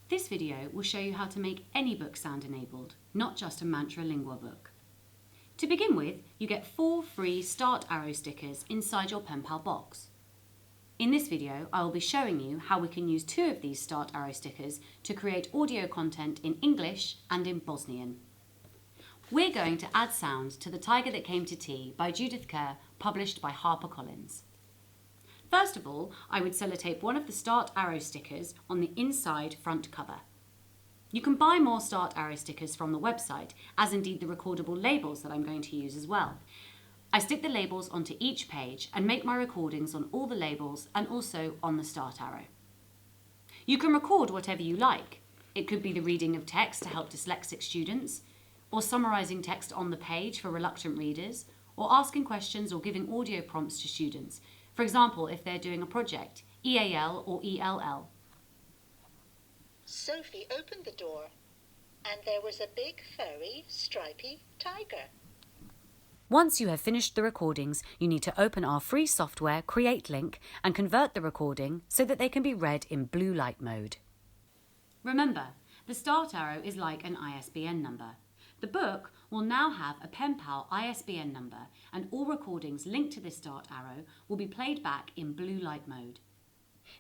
This video will show you how to make any book sound enabled, not just a Mantra Lingua book. To begin with, you get 4 free Start Arrow stickers inside your PENpal box. In this video, I will be showing you how we can use 2 of these Start Arrow stickers to create audio content in English and in Bosnian. We're going to add sound to The Tiger That Came to Tea by Judith Kerr, published by HarperCollins. First of all, I would sellotape one of the Start Arrow stickers on the inside front cover. You can buy more Start Arrow stickers from the website, as indeed the recordable labels that I'm going to use as well. I stick the labels onto each page and make my recordings on all the labels and also on the Start Arrow. You can record whatever you like. It could be the reading of text to help dyslexic students, or summarising text on the page for reluctant readers, or asking questions or giving audio prompts to students. For example, if they're doing a project, EAL or ELL. Sophie opened the door, and there was a big, furry, stripy tiger. Once you have finished the recordings, you need to open our free software Create link and convert the recording so that they can be read in blue light mode. Remember, the Start Arrow is like an ISBN number. The book will now have a PENpal ISBN number, and all recordings linked to this Start Arrow will be played back in blue light mode.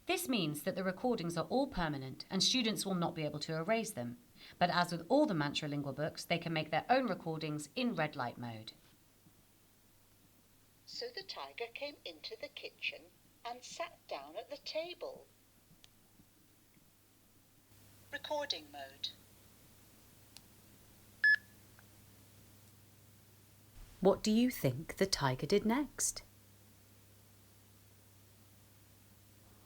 This means that the recordings are all permanent and students will not be able to erase them. But as with all the Mantra Lingua books, they can make their own recordings in red light mode. So the tiger came into the kitchen and sat down at the table. Recording mode. What do you think the tiger did next?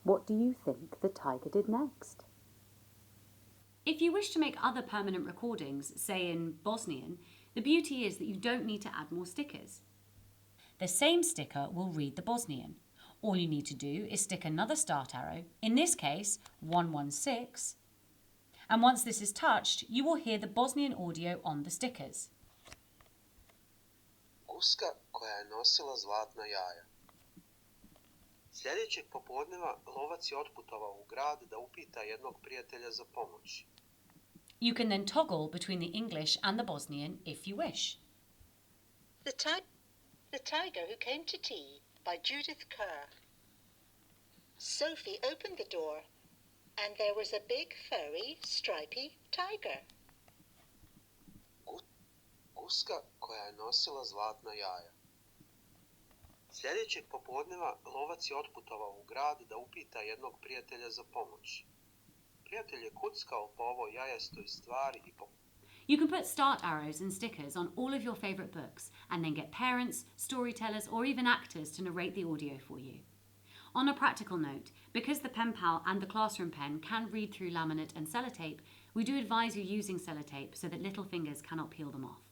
What do you think the tiger did next? If you wish to make other permanent recordings, say in Bosnian, the beauty is that you don't need to add more stickers. The same sticker will read the Bosnian. All you need to do is stick another Start Arrow, in this case 116, and once this is touched, you will hear the Bosnian audio on the stickers. Guska koja je nosila zlatna jaja. Sljedećeg popodneva lovac je otputovao u grad da upita jednog prijatelja za pomoć. You can then toggle between the English and the Bosnian if you wish. The Tiger Who Came to Tea by Judith Kerr. Sophie opened the door, and there was a big, furry, stripy tiger. Guska koja je nosila zlatna jaja. Sljedećeg popodneva lovac je otputovao u grad da upita jednog prijatelja za pomoć. Prijatelj je kuckao po ovoj jajastoj stvari i You can put Start Arrows and stickers on all of your favourite books and then get parents, storytellers or even actors to narrate the audio for you. On a practical note, because the PENpal and the Classroom pen can read through laminate and sellotape, we do advise you using sellotape so that little fingers cannot peel them off.